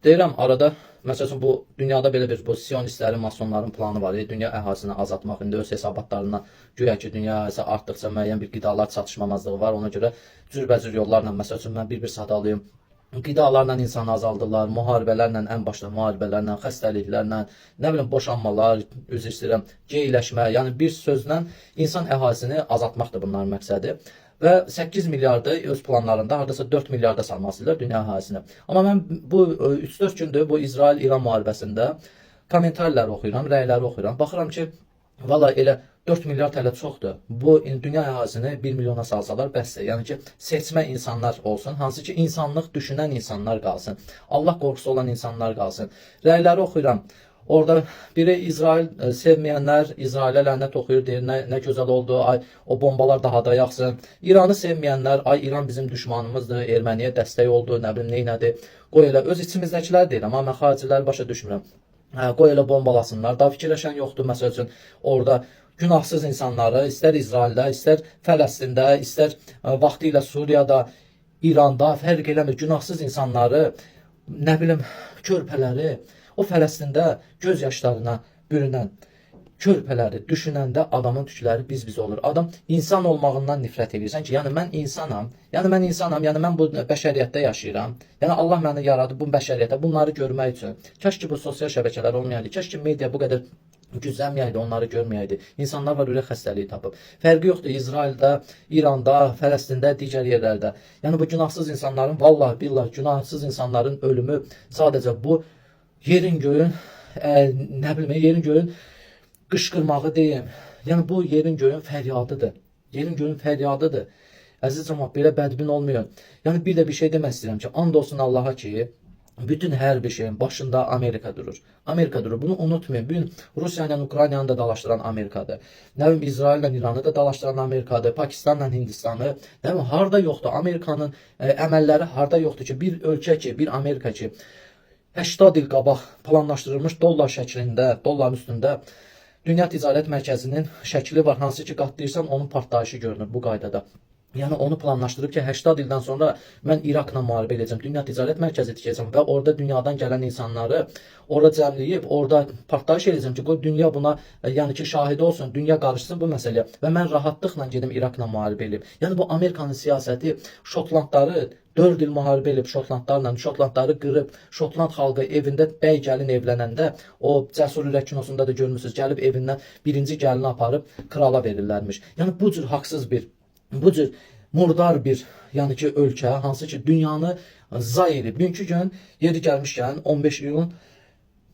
Deyirəm arada, məsəl üçün bu dünyada belə bir bu sionistlərin, masonların planı var. Dünya əhalini azaltmaq, indi öz hesabatlarından güya ki, dünya əhalisi artdıqca müəyyən bir qidalar çatışmamazlığı var. Ona görə cürbəcür yollarla, məsəl üçün mən bir sadalayım. Qidalarla insanı azaldırlar, müharibələrlə, ən başda müharibələrlə, xəstəliklərlə, nə bilim boşanmalar, üzr istəyirəm, geyləşmə, yəni bir sözlə insan əhalisini azaltmaqdır bunların məqsədi. Və 8 milyardı öz planlarında hardasa 4 milyarda salmaq istəyirlər dünya əhalisini. Amma mən bu 3-4 gündür bu İsrail-İran müharibəsində kommentarları oxuyuram, rəyləri oxuyuram. Baxıram ki, valla elə 4 milyard hələ çoxdur. Bu dünya əhalisini 1 milyona salsalar bəsdir. Yəni ki, seçmə insanlar olsun, hansı ki insanlıq düşünən insanlar qalsın. Allah qorxusu olan insanlar qalsın. Rəyləri oxuyuram. Orada biri İsrail sevməyənlər İsrailə lənət oxuyur, deyir nə gözəl oldu, ay o bombalar daha da yaxsın. İranı sevməyənlər, ay İran bizim düşmanımızdır, erməniyə dəstək oldu, nə bilim neynədir. Qoy elə öz içimizdəkilər deyil, amma mən xariciləri başa düşmürəm. Qoy elə bombalasınlar, daha fikirləşən yoxdur. Məsəl üçün orada günahsız insanları, istər İsraildə, istər Fələstində, istər vaxtı ilə Suriyada, İranda fərq eləmir, günahsız insanları, nə bilim körpələri, o Fələstində göz yaşlarına bürünən körpələri düşünəndə adamın tükləri biz olur. Adam insan olmağından nifrət edirsən ki, yəni mən insanam, yəni mən bu bəşəriyyətdə yaşayıram. Yəni Allah məni yaradı bu bəşəriyyətə, bunları görmək üçün. Kaş ki bu sosial şəbəkələr olmayaydı, kaş ki media bu qədər güclənməyəydi, onları görməyəydi. İnsanlar var ürək xəstəliyi tapıb. Fərqi yoxdur İsraildə, İranda, Fələstində, digər yerlərdə. Yəni bu günahsız insanların, vallahi billahi günahsız insanların ölümü sadəcə bu yerin göyün, nə bilim, yerin göyün qışqırmağı deyim. Yəni bu yerin göyün fəryadıdır. Yerin göyün fəryadıdır. Əziz cəmaət, belə bədbin olmuyor. Yəni bir də bir şey demək istəyirəm ki, and olsun Allaha ki, bütün hər bir şeyin başında Amerika durur. Amerika durur. Bunu unutmayın. Bugün Rusiya ilə Ukraynanı da dalaşdıran Amerikadır. Nə bilim İsrail ilə İranı da dalaşdıran Amerikadır. Pakistanla Hindistanı. Nə bilim harda yoxdur. Amerikanın əməlləri harda yoxdur ki, bir ölkə ki, bir Amerika ki 80 il qabaq planlaşdırılmış dollar şəklində, dolların üstündə Dünya Ticarət Mərkəzinin şəkli var. Hansı ki qatlayırsan onun partlayışı görünür bu qaydada. Yəni onu planlaşdırıb ki 80 ildən sonra mən İraqla müharibə edəcəm, Dünya Ticarət Mərkəzi tikəcəm və orada dünyadan gələn insanları orada cəmləyib, orada partlayış edəcəm ki, qoy dünya buna, yəni ki şahidi olsun, dünya qarışsın bu məsələyə və mən rahatlıqla gedim İraqla müharibə edib. Yəni bu Amerikanın siyasəti Şotlandları 4 il müharibə edib Şotlandlarla, Şotlandları qırıb, Şotland xalqı evində bəy gəlin evlənəndə, o Cəsur Ürək kinosunda da görmüsünüz, gəlib evindən birinci gəlini aparıb krala verirlərmiş. Yəni bu cür haqsız bir, bu cür murdar bir, yəni ki ölkə, hansı ki dünyanı zay edib. Bugünkü gün yeri gəlmişkən 15 iyun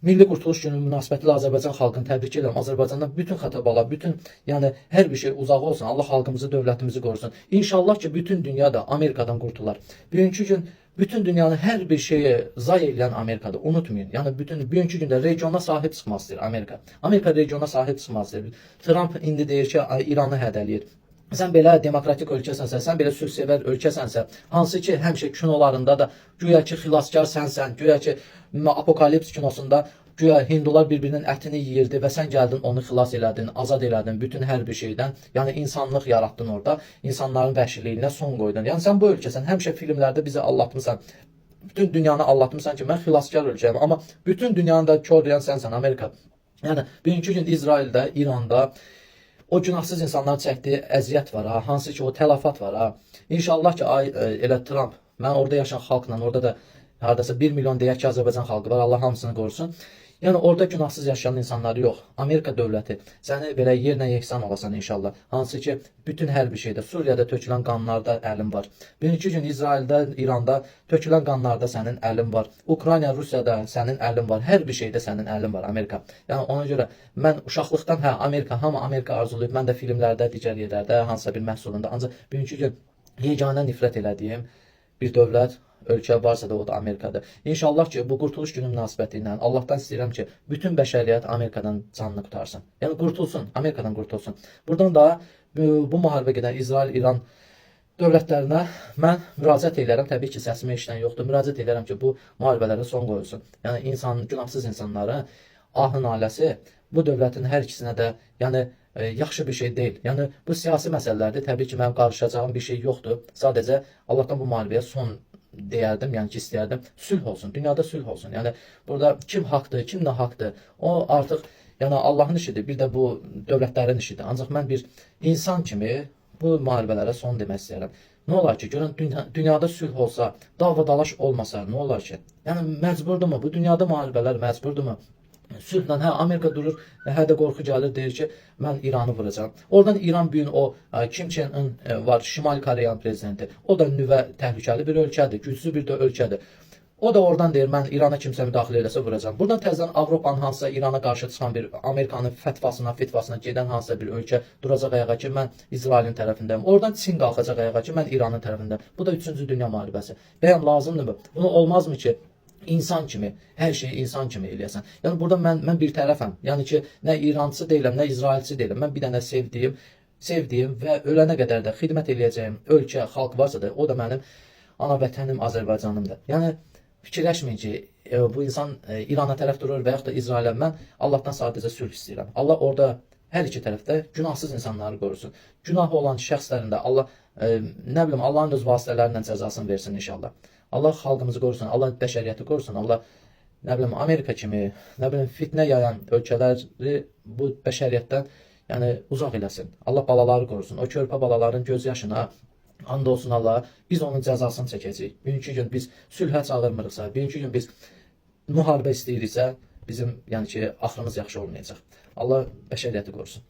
Milli Qurtuluş Günü münasibətilə Azərbaycan xalqını təbrik edirəm. Azərbaycandan bütün xətabalar, bütün yəni hər bir şey uzaq olsun. Allah xalqımızı, dövlətimizi qorusun. İnşallah ki bütün dünya da Amerikadan qurtular. Bugünkü gün bütün dünyanın hər bir şeyi zay edən Amerikadır. Unutmayın. Yəni bugünkü gündə regiona sahib çıxmaq istəyir Amerika. Amerika regiona sahib çıxmaq istəyir. Trump indi deyir ki, İranı hədələyir. Sən belə demokratik ölkəsənsə, sən belə sülhsevər ölkəsənsə, hansı ki həmişə kinolarında da güya ki xilaskar sənsən, güya ki Apokalips kinosunda güya hindular bir-birinin ətini yeyirdi və sən gəldin onu xilas elədin, azad elədin bütün hər bir şeydən. Yəni insanlıq yaratdın orada, insanların vəhşiliyinə son qoydun. Yəni sən bu ölkəsən, həmişə filmlərdə bizi allatmısan. Bütün dünyanı allatmısan ki, mən xilaskar ölkəyəm, amma bütün dünyanı da korlayan sənsən Amerika. Yəni bugünkü gün İsraildə, İranda o günahsız insanların çəkdiyi əziyyət var ha, hansı ki o tələfat var ha. İnşallah ki elə Trump, mən orada yaşayan xalqla, orada da hardasa 1 milyon deyək ki Azərbaycan xalqı var, Allah hamısını qorusun. Yəni orada günahsız yaşayan insanları yox. Amerika dövləti səni belə yerlə yeksan olasan inşallah. Hansı ki bütün hər bir şeydə, Suriyada tökülən qanlarda əlin var. Bugünkü gün İsraildə, İranda tökülən qanlarda sənin əlin var. Ukrayna, Rusiyada sənin əlin var. Hər bir şeydə sənin əlin var Amerika. Yəni ona görə mən uşaqlıqdan Amerika, hamı Amerika arzulayıb. Mən də filmlərdə, digər yerlərdə, hansısa bir məhsulunda. Ancaq bugünkü gün yeganə nifrət elədiyim bir dövlət, ölkə varsa da o da Amerikadır. İnşallah ki bu qurtuluş günü münasibəti ilə Allahdan istəyirəm ki bütün bəşəriyyət Amerikadan canını qutarsın. Yəni qurtulsun, Amerikadan qurtulsun. Buradan da bu müharibə gedən İsrail, İran dövlətlərinə mən müraciət edirəm. Təbii ki səsimi eşidən yoxdur. Müraciət edirəm ki bu müharibələrə son qoyulsun. Yəni günahsız insanlara ahın ailəsi bu dövlətin hər ikisinə də yəni yaxşı bir şey deyil. Yəni bu siyasi məsələlərdir. Təbii ki mənim qarışacağım bir şey yoxdur. Sadəcə Allahdan bu müharibəyə son deyərdim, yəni ki, istəyərdim sülh olsun, dünyada sülh olsun. Yəni burada kim haqdır, kim nahaqdır, o artıq yəni Allahın işidir, bir də bu dövlətlərin işidir. Ancaq mən bir insan kimi bu müharibələrə son demək istəyirəm. Nə olar ki, görün dünyada sülh olsa, dava-dalaş olmasa, nə olar ki? Yəni məcburdurmu? Bu dünyada müharibələr məcburdurmu? Sülhlə, hə, Amerika durur, hə də qorxu gəlir, deyir ki, mən İranı vuracam. Oradan İran bu gün o Kim Chen-in var, Şimali Koreyanın prezidenti. O da nüvə təhlükəli bir ölkədir, güclü bir də ölkədir. O da oradan deyir, mən İrana kimsə müdaxilə eləsə vuracam. Buradan təzədən Avropanın hansısa İrana qarşı çıxan bir Amerikanın fitvasına gedən hansısa bir ölkə duracaq ayağa ki, mən İsrailin tərəfindəyim. Oradan Çin qalxacaq ayağa ki, mən İranın tərəfindəyim. Bu da 3-cü dünya müharibəsi. Bəyəm lazımdır mı? Bunu olmazmı ki, İnsan kimi, hər şeyi insan kimi eləyəsən. Yəni burada mən bir tərəfəm. Yəni ki, nə İrançı deyiləm, nə İsrailçi deyiləm. Mən bir dənə sevdiyim və ölənə qədər də xidmət eləyəcəyim ölkə, xalq varsa da, o da mənim ana vətənim Azərbaycanımdır. Yəni fikirləşməyin ki, bu insan İrana tərəf durur və yaxud da İsrailə. Mən Allahdan sadəcə sülh istəyirəm. Allah orada hər iki tərəfdə günahsız insanları qorusun. Günahı olan şəxslərin də Allah, nə bilim, Allahın öz vasitələrlə cəzasını versin inşallah. Allah xalqımızı qorusun, Allah bəşəriyyəti qorusun, Allah nə bilim Amerika kimi, nə bilim fitnə yayan ölkələri bu bəşəriyyətdən yəni uzaq eləsin. Allah balaları qorusun. O körpə balaların göz yaşına and olsun Allah, biz onun cəzasını çəkəcəyik. Bugünkü gün biz sülhə çağırmırıqsa, bugünkü gün biz müharibə istəyiriksə, bizim yəni ki axırımız yaxşı olmayacaq. Allah bəşəriyyəti qorusun.